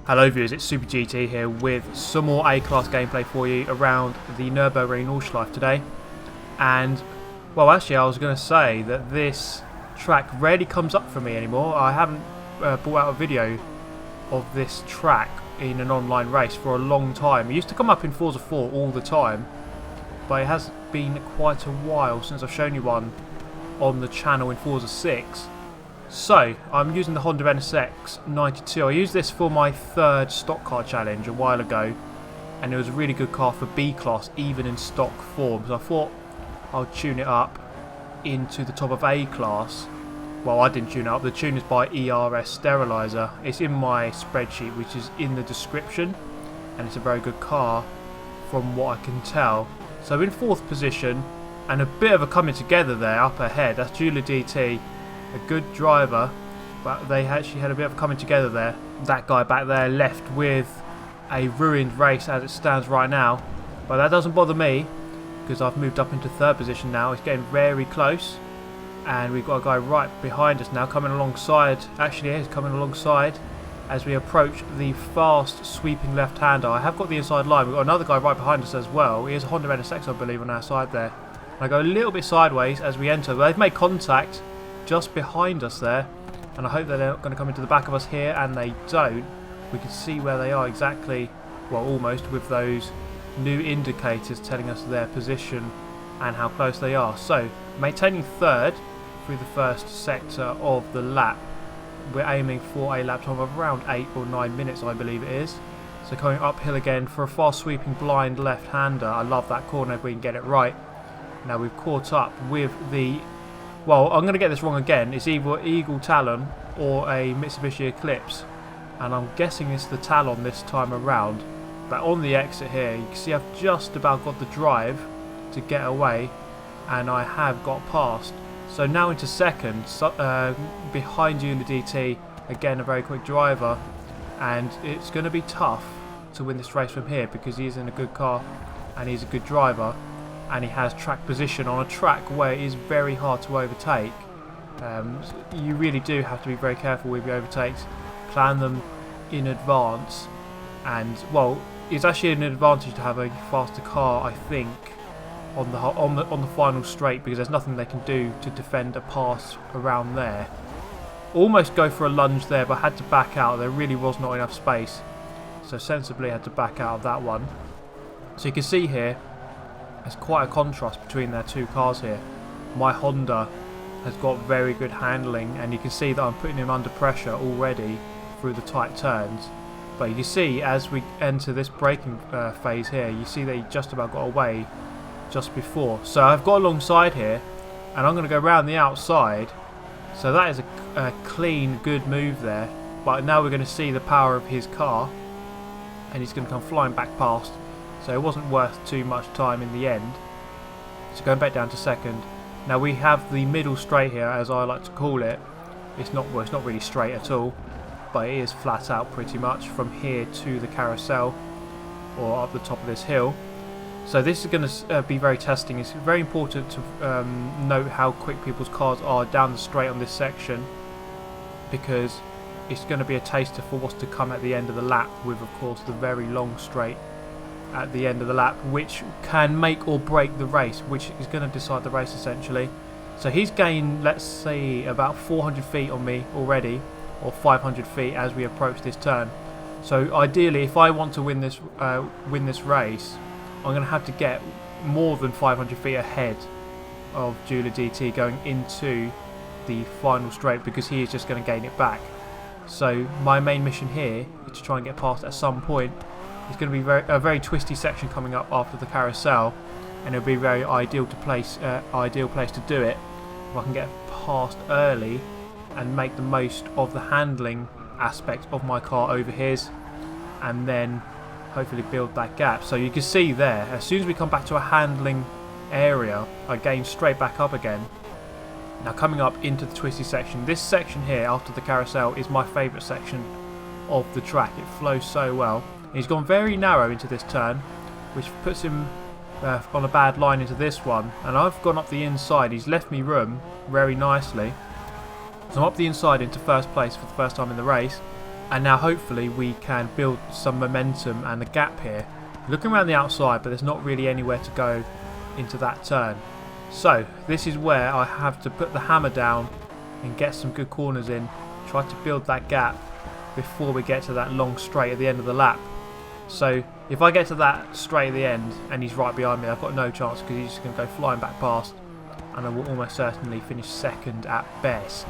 Hello viewers, it's Super GT here with some more A-Class gameplay for you around the Nurburgring Nordschleife today. And, well actually I was going to say that this track rarely comes up for me anymore. I haven't brought out a video of this track in an online race for a long time. It used to come up in Forza 4 all the time, but it has been quite a while since I've shown you one on the channel in Forza 6. So, I'm using the Honda NZXT. I used this for my third stock car challenge a while ago, and it was a really good car for B-Class even in stock form. So I thought I'll tune it up into the top of A-Class. Well, I didn't tune it up, the tune is by ERS Sterilizer. It's in my spreadsheet, which is in the description, and it's a very good car from what I can tell. So in 4th position, and a bit of a coming together there up ahead, that's Julia DT. A good driver, but they actually had a bit of coming together there. That guy back there left with a ruined race as it stands right now, but that doesn't bother me because I've moved up into 3rd position now. It's getting very close, and we've got a guy right behind us now coming alongside. Actually, he's coming alongside as we approach the fast sweeping left-hander. I have got the inside line. We've got another guy right behind us as well. He is a Honda NSX, I believe, on our side there. And I go a little bit sideways as we enter. They've made contact just behind us there, and I hope they're not going to come into the back of us here, and they don't. We can see where they are exactly, well, almost, with those new indicators telling us their position and how close they are. So, maintaining 3rd through the first sector of the lap. We're aiming for a lap time of around 8 or 9 minutes, I believe it is. So coming uphill again for a fast sweeping blind left-hander. I love that corner if we can get it right. Now we've caught up with the... Well, I'm going to get this wrong again. It's either Eagle Talon or a Mitsubishi Eclipse, and I'm guessing it's the Talon this time around. But on the exit here, you can see I've just about got the drive to get away, and I have got past. So now into 2nd, behind you in the DT, again a very quick driver, and it's going to be tough to win this race from here because he's in a good car and he's a good driver. And he has track position on a track where it is very hard to overtake. You really do have to be very careful with your overtakes, plan them in advance, and well, it's actually an advantage to have a faster car, I think, on the final straight, because there's nothing they can do to defend a pass around there. Almost go for a lunge there, but had to back out. There really was not enough space, so sensibly had to back out of that one. So you can see here, there's quite a contrast between their two cars here. My Honda has got very good handling, and you can see that I'm putting him under pressure already through the tight turns. But you can see as we enter this braking phase here, you see that he just about got away just before. So I've got alongside here, and I'm going to go around the outside. So that is a clean, good move there. But now we're going to see the power of his car, and he's going to come flying back past. So it wasn't worth too much time in the end. So going back down to 2nd. Now we have the middle straight here, as I like to call it. It's not really straight at all, but it is flat out pretty much from here to the carousel, or up the top of this hill. So this is going to be very testing. It's very important to note how quick people's cars are down the straight on this section, because it's going to be a taster for what's to come at the end of the lap, with of course the very long straight at the end of the lap, which can make or break the race, which is going to decide the race essentially. So he's gained, let's see, about 400 feet on me already, or 500 feet as we approach this turn. So ideally, if I want to win this race, I'm going to have to get more than 500 feet ahead of Julia DT going into the final straight, because he is just going to gain it back. So my main mission here is to try and get past at some point. It's going to be a very twisty section coming up after the carousel, and it'll be a very ideal place to do it if I can get past early and make the most of the handling aspect of my car over his, and then hopefully build that gap. So you can see there, as soon as we come back to a handling area, I gain straight back up again. Now coming up into the twisty section, this section here after the carousel is my favourite section of the track. It flows so well. He's gone very narrow into this turn, which puts him on a bad line into this one, and I've gone up the inside. He's left me room very nicely, so I'm up the inside into 1st place for the first time in the race, And now hopefully we can build some momentum and a gap here. Looking around the outside, but there's not really anywhere to go into that turn. So this is where I have to put the hammer down and get some good corners in, try to build that gap before we get to that long straight at the end of the lap. So if I get to that straight at the end and he's right behind me, I've got no chance because he's just going to go flying back past, and I will almost certainly finish second at best.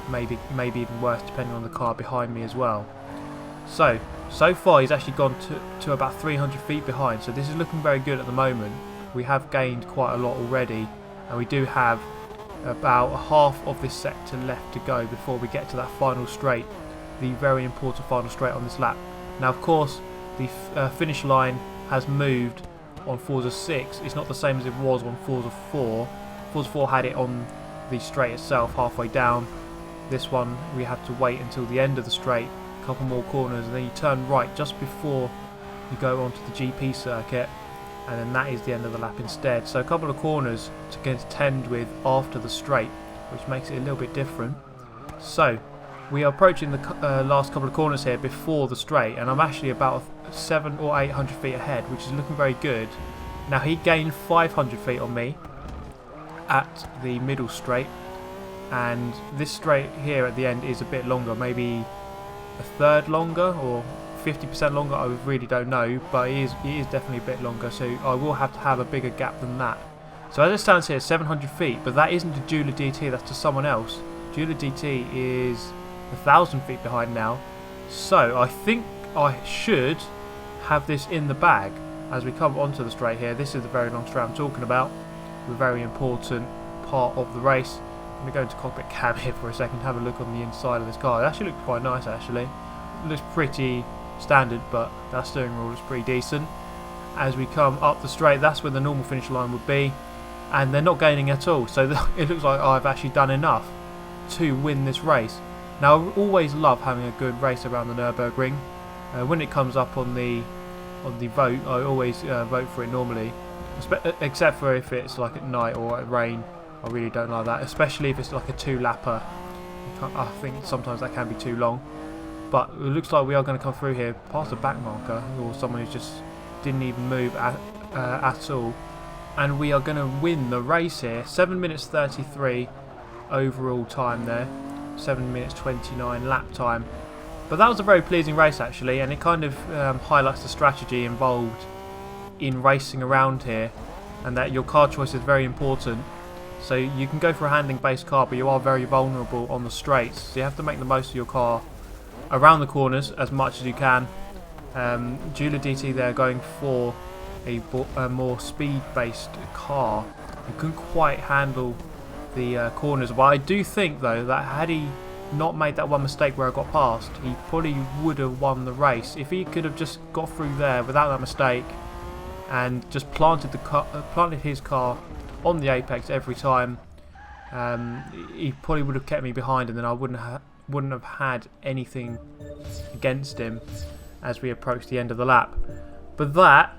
Maybe even worse depending on the car behind me as well. So far he's actually gone to about 300 feet behind, so this is looking very good at the moment. We have gained quite a lot already, and we do have about half of this sector left to go before we get to that final straight, the very important final straight on this lap. Now of course the finish line has moved on Forza 6. It's not the same as it was on Forza 4. Forza 4 had it on the straight itself halfway down. This one we have to wait until the end of the straight, a couple more corners, and then you turn right just before you go onto the GP circuit, and then that is the end of the lap instead. So a couple of corners to contend with after the straight, which makes it a little bit different. So we are approaching the last couple of corners here before the straight, and I'm actually about 700 or 800 feet ahead, which is looking very good. Now he gained 500 feet on me at the middle straight, and this straight here at the end is a bit longer, maybe a third longer or 50% longer, I really don't know, but it is definitely a bit longer, so I will have to have a bigger gap than that. So as it stands here, 700 feet, but that isn't to Jeweler DT, that's to someone else. Jeweler DT is 1,000 feet behind now, so I think I should have this in the bag as we come onto the straight here. This is the very long straight I'm talking about, a very important part of the race. I'm going to go into cockpit cam here for a second, have a look on the inside of this car. It actually looks quite nice actually. It looks pretty standard, but that steering wheel is pretty decent. As we come up the straight, that's where the normal finish line would be, and they're not gaining at all, so it looks like I've actually done enough to win this race. Now I always love having a good race around the Nurburgring. When it comes up on the vote, I always vote for it normally, except for if it's like at night or at rain. I really don't like that, especially if it's like a two-lapper. I think sometimes that can be too long. But it looks like we are going to come through here past a back marker, or someone who just didn't even move at all. And we are going to win the race here. 7 minutes 33 overall time there. 7 minutes 29 lap time. But that was a very pleasing race actually, and it kind of highlights the strategy involved in racing around here, and that your car choice is very important. So you can go for a handling based car, but you are very vulnerable on the straights, so you have to make the most of your car around the corners as much as you can. Jeweler DT there going for a more speed based car. You couldn't quite handle the corners, but I do think though that had he not made that one mistake where I got past, he probably would have won the race. If he could have just got through there without that mistake and just planted his car on the apex every time, he probably would have kept me behind, and then I wouldn't have had anything against him as we approach the end of the lap. But that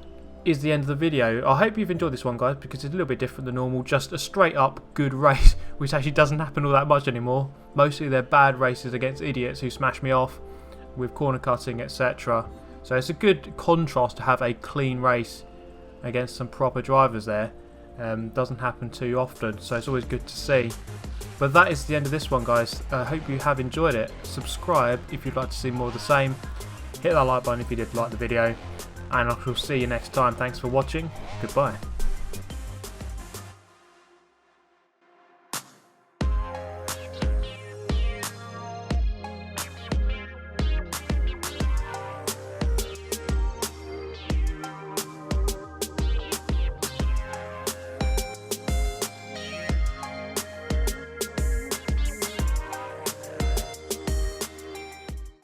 is the end of the video. I hope you've enjoyed this one, guys, because it's a little bit different than normal. Just a straight up good race, which actually doesn't happen all that much anymore. Mostly they're bad races against idiots who smash me off with corner cutting, etc. So it's a good contrast to have a clean race against some proper drivers there. Doesn't happen too often, so it's always good to see. But that is the end of this one, guys. I hope you have enjoyed it. Subscribe if you'd like to see more of the same. Hit that like button if you did like the video, and I shall see you next time. Thanks for watching. Goodbye.